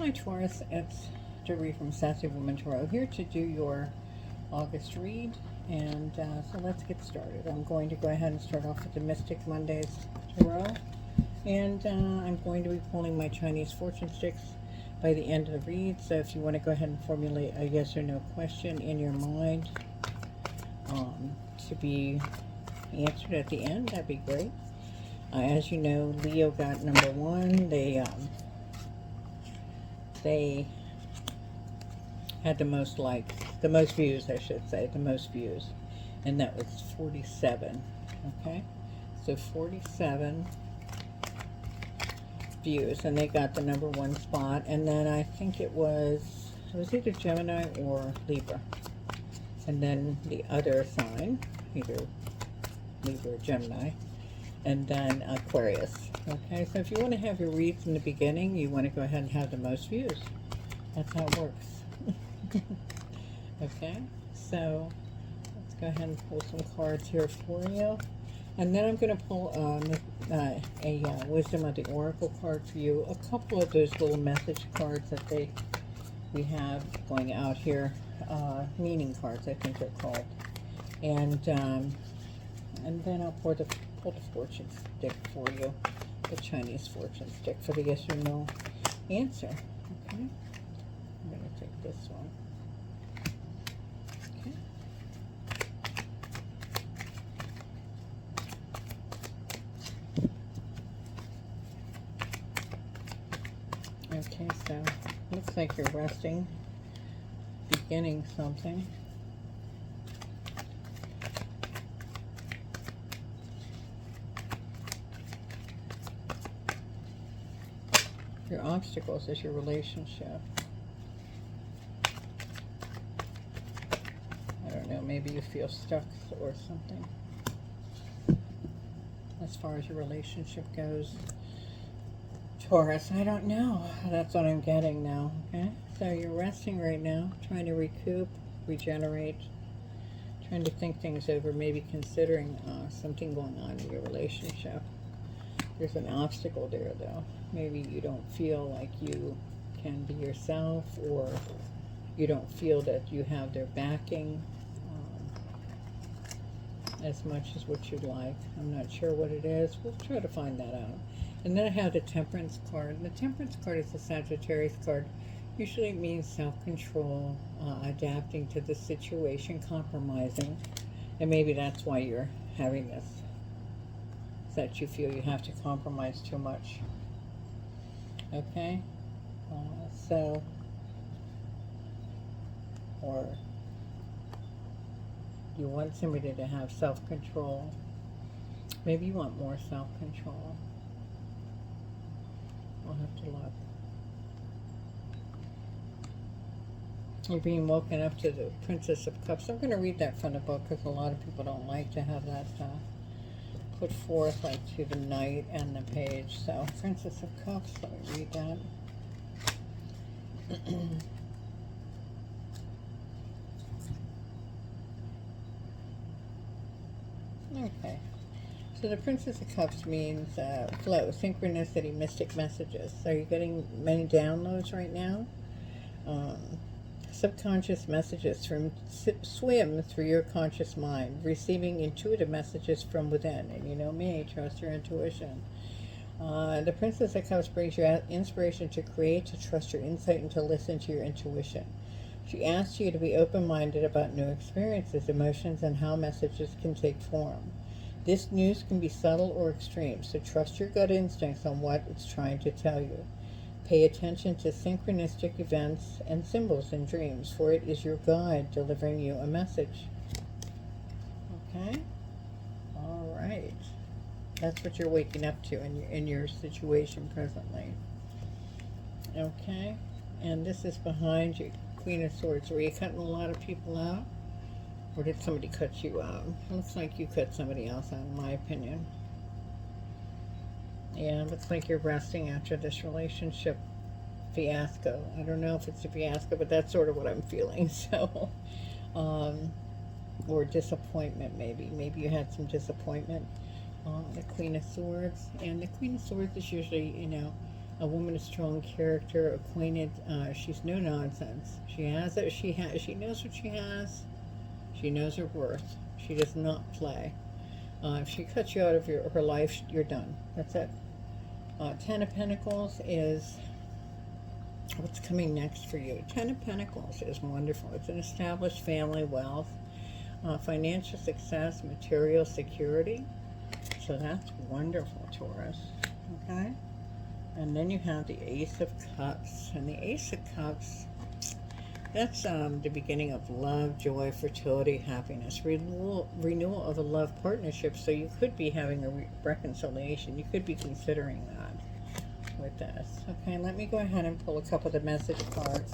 Hi Taurus, it's Debbie from Sassy Woman Tarot here to do your August read, and so let's get started. I'm going to go ahead and start off with the Mystic Mondays Tarot, and I'm going to be pulling my Chinese fortune sticks by the end of the read, so if you want to go ahead and formulate a yes or no question in your mind to be answered at the end, that'd be great. As you know, Leo got number one. They had the most likes, the most views, I should say, the most views, and that was 47. Okay, so 47 views, and they got the number one spot. And then I think it was either Gemini or Libra, and then the other sign, either Libra or Gemini, and then Aquarius. Okay, so if you want to have your reads in the beginning, you want to go ahead and have the most views. That's how it works. Okay, so let's go ahead and pull some cards here for you, and then I'm going to pull a Wisdom of the Oracle card for you. A couple of those little message cards that we have going out here, meaning cards, I think they're called, and then I'll pull the fortune stick for you, the Chinese fortune stick for the yes or no answer. Okay, I'm going to take this one. Okay, so looks like you're resting, beginning something. Your obstacles is your relationship. I don't know, maybe you feel stuck or something as far as your relationship goes. Taurus, I don't know. That's what I'm getting now. Okay, so you're resting right now, trying to recoup, regenerate, trying to think things over, maybe considering something going on in your relationship. There's an obstacle there, though. Maybe you don't feel like you can be yourself, or you don't feel that you have their backing as much as what you'd like. I'm not sure what it is. We'll try to find that out. And then I have the Temperance card. And the Temperance card is a Sagittarius card. Usually it means self-control, adapting to the situation, compromising. And maybe that's why you're having this, that you feel you have to compromise too much. Okay? Or you want somebody to have self-control. Maybe you want more self-control. I'll have to look. You're being woken up to the Princess of Cups. I'm going to read that from the book because a lot of people don't like to have that put forth, like to the knight and the page. So, Princess of Cups, let me read that. Okay. So the Princess of Cups means flow, synchronicity, mystic messages. Are you getting many downloads right now? Subconscious messages swim through your conscious mind, receiving intuitive messages from within. And you know me, trust your intuition. The Princess of Cups brings you inspiration to create, to trust your insight, and to listen to your intuition. She asks you to be open-minded about new experiences, emotions, and how messages can take form. This news can be subtle or extreme, so trust your gut instincts on what it's trying to tell you. Pay attention to synchronistic events and symbols in dreams, for it is your guide delivering you a message. Okay? All right. That's what you're waking up to in your situation presently. Okay? And this is behind you, Queen of Swords. Were you cutting a lot of people out? Or did somebody cut you out? It looks like you cut somebody else out, in my opinion. Yeah, it looks like you're resting after this relationship fiasco. I don't know if it's a fiasco, but that's sort of what I'm feeling. So, or disappointment, maybe. Maybe you had some disappointment. The Queen of Swords. And the Queen of Swords is usually, you know, A woman of strong character, acquainted. She's no nonsense. She has it. She knows what she has. She knows her worth. She does not play. If she cuts you out of her life, you're done. That's it. Ten of Pentacles is what's coming next for you. Ten of Pentacles is wonderful. It's an established family, wealth, financial success, material security. So that's wonderful, Taurus. Okay? And then you have the Ace of Cups. And the Ace of Cups, that's the beginning of love, joy, fertility, happiness, renewal of a love partnership. So you could be having a reconciliation. You could be considering that with this. Okay, let me go ahead and pull a couple of the message cards.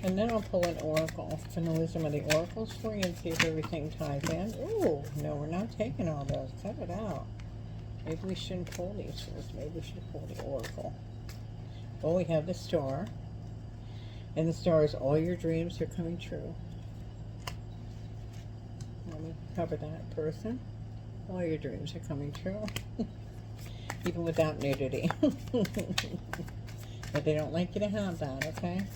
And then I'll pull an oracle from the wisdom of the oracles for you and see if everything ties in. Ooh, no, we're not taking all those. Cut it out. Maybe we shouldn't pull these first. Maybe we should pull the oracle. Well, we have the star. And the star is all your dreams are coming true. Let me cover that person. All your dreams are coming true. Even without nudity. But they don't like you to have that, okay?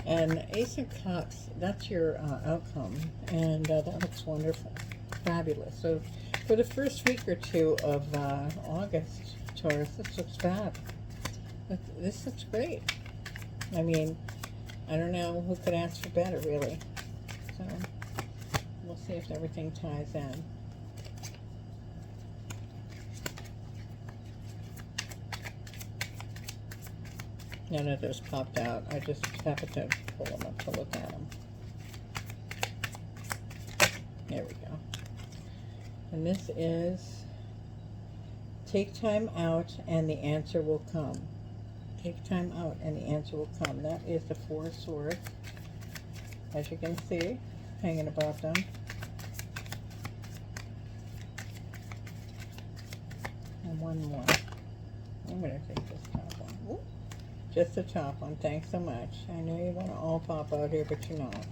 And the Ace of Cups, that's your outcome. And that looks wonderful. Fabulous. So for the first week or two of August, Taurus, this looks fab. This looks great. I mean, I don't know who could ask for better, really. So we'll see if everything ties in. None of those popped out. I just happened to pull them up to look at them. There we go. And this is take time out and the answer will come. Take time out and the answer will come. That is the Four of Swords, as you can see, hanging above them. And one more. I'm going to take this top one. Ooh. Just the top one. Thanks so much. I know you want to all pop out here, but you're not.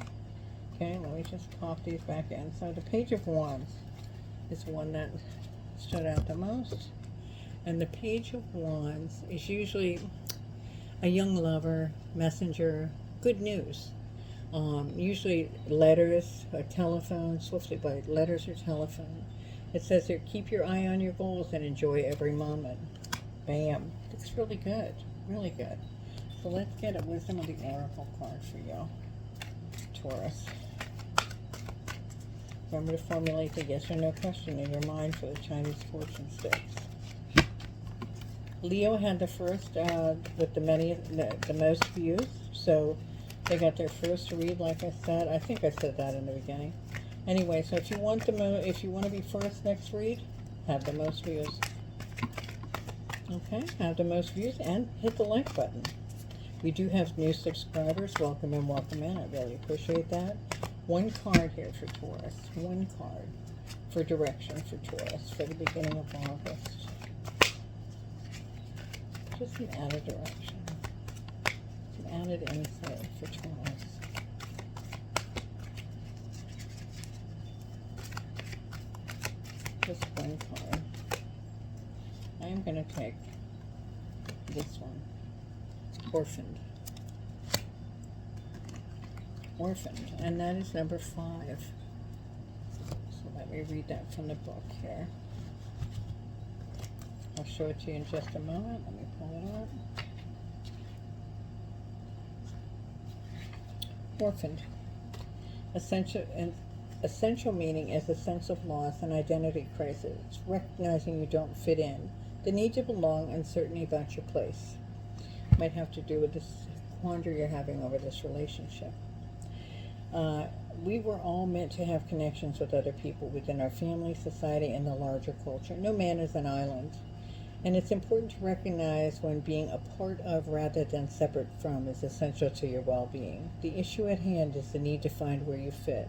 Okay, let me just pop these back in. So the Page of Wands is one that stood out the most. And the Page of Wands is usually a young lover, messenger, good news. Usually letters, a telephone, swiftly by letters or telephone. It says here, keep your eye on your goals and enjoy every moment. Bam. Looks really good. Really good. So let's get a Wisdom of the Oracle card for you, Taurus. Remember to formulate the yes or no question in your mind for the Chinese fortune sticks. Leo had the first with the most views, so they got their first read. Like I said, I think I said that in the beginning. Anyway, so if you want if you want to be first next read, have the most views. Okay, have the most views and hit the like button. We do have new subscribers. Welcome in, welcome in. I really appreciate that. One card here for Taurus. One card for direction for Taurus for the beginning of August. Just an added direction. Some added insight for Taurus. Just one card. I am going to take this one. Orphaned. Orphaned. And that is number 5. So let me read that from the book here. I'll show it to you in just a moment. Let me pull it up. Orphaned. Essential meaning is a sense of loss and identity crisis. It's recognizing you don't fit in, the need to belong, uncertainty about your place. Might have to do with this quandary you're having over this relationship. We were all meant to have connections with other people within our family, society, and the larger culture. No man is an island. And it's important to recognize when being a part of rather than separate from is essential to your well-being. The issue at hand is the need to find where you fit.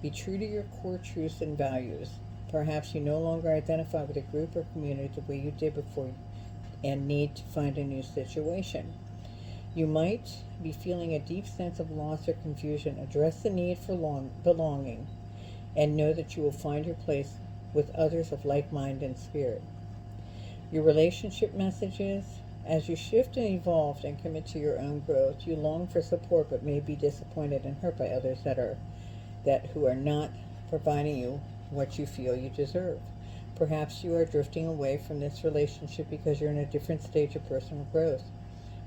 Be true to your core truths and values. Perhaps you no longer identify with a group or community the way you did before and need to find a new situation. You might be feeling a deep sense of loss or confusion. Address the need for belonging and know that you will find your place with others of like mind and spirit. Your relationship messages: as you shift and evolve and commit to your own growth, you long for support but may be disappointed and hurt by others who are not providing you what you feel you deserve. Perhaps you are drifting away from this relationship because you're in a different stage of personal growth.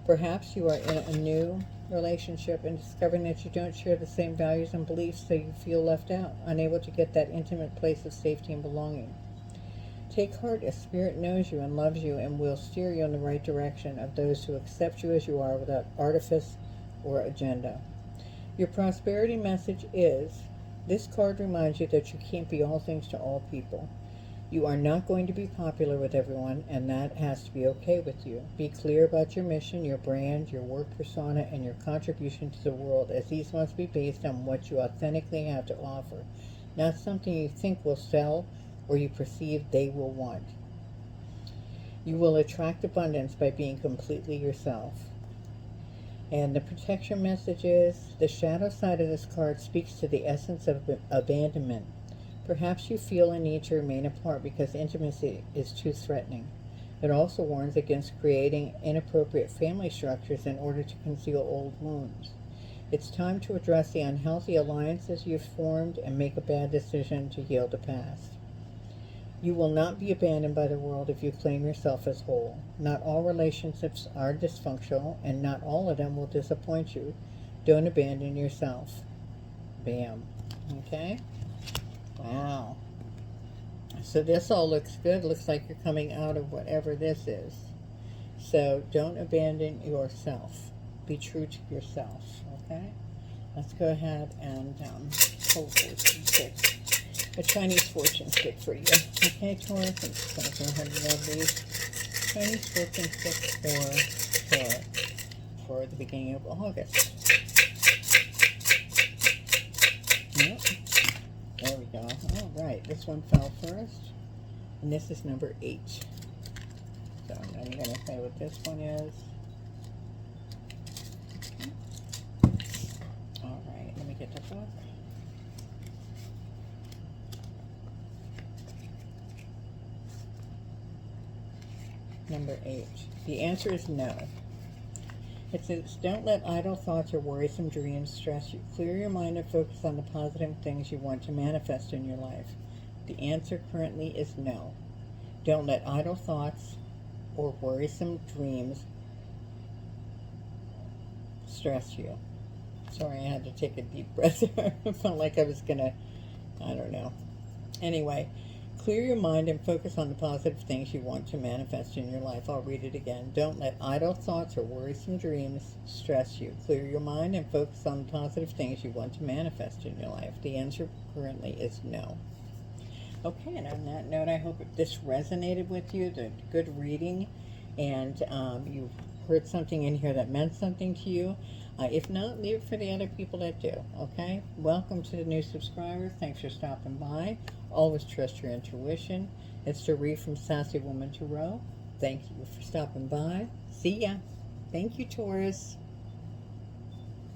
Perhaps you are in a new relationship and discovering that you don't share the same values and beliefs, so you feel left out, unable to get that intimate place of safety and belonging. Take heart, as Spirit knows you and loves you and will steer you in the right direction of those who accept you as you are without artifice or agenda. Your prosperity message is: this card reminds you that you can't be all things to all people. You are not going to be popular with everyone, and that has to be okay with you. Be clear about your mission, your brand, your work persona, and your contribution to the world, as these must be based on what you authentically have to offer, not something you think will sell or you perceive they will want. You will attract abundance by being completely yourself. And the protection message is: the shadow side of this card speaks to the essence of abandonment. Perhaps you feel a need to remain apart because intimacy is too threatening. It also warns against creating inappropriate family structures in order to conceal old wounds. It's time to address the unhealthy alliances you've formed and make a bad decision to heal the past. You will not be abandoned by the world if you claim yourself as whole. Not all relationships are dysfunctional, and not all of them will disappoint you. Don't abandon yourself. Bam. Okay? Wow. So this all looks good. Looks like you're coming out of whatever this is. So don't abandon yourself. Be true to yourself. Okay? Let's go ahead and pull a fortune stick. A Chinese fortune stick for you. Okay, Taurus? I'm just going to go ahead and rub these Chinese fortune sticks for Taurus for the beginning of August. Yep. There we go. All right, this one fell first, and this is number 8. So I'm going to say what this one is. Okay. All right, let me get the book. Number 8. The answer is no. It says, don't let idle thoughts or worrisome dreams stress you. Clear your mind and focus on the positive things you want to manifest in your life. The answer currently is no. Don't let idle thoughts or worrisome dreams stress you. Sorry, I had to take a deep breath. I felt like I was gonna, I don't know. Anyway, clear your mind and focus on the positive things you want to manifest in your life. I'll read it again. Don't let idle thoughts or worrisome dreams stress you. Clear your mind and focus on the positive things you want to manifest in your life. The answer currently is no. Okay, and on that note, I hope this resonated with you, the good reading, and you heard something in here that meant something to you. If not, leave it for the other people that do, okay? Welcome to the new subscribers. Thanks for stopping by. Always trust your intuition. It's Doree from Sassy Woman Tarot. Thank you for stopping by. See ya. Thank you, Taurus.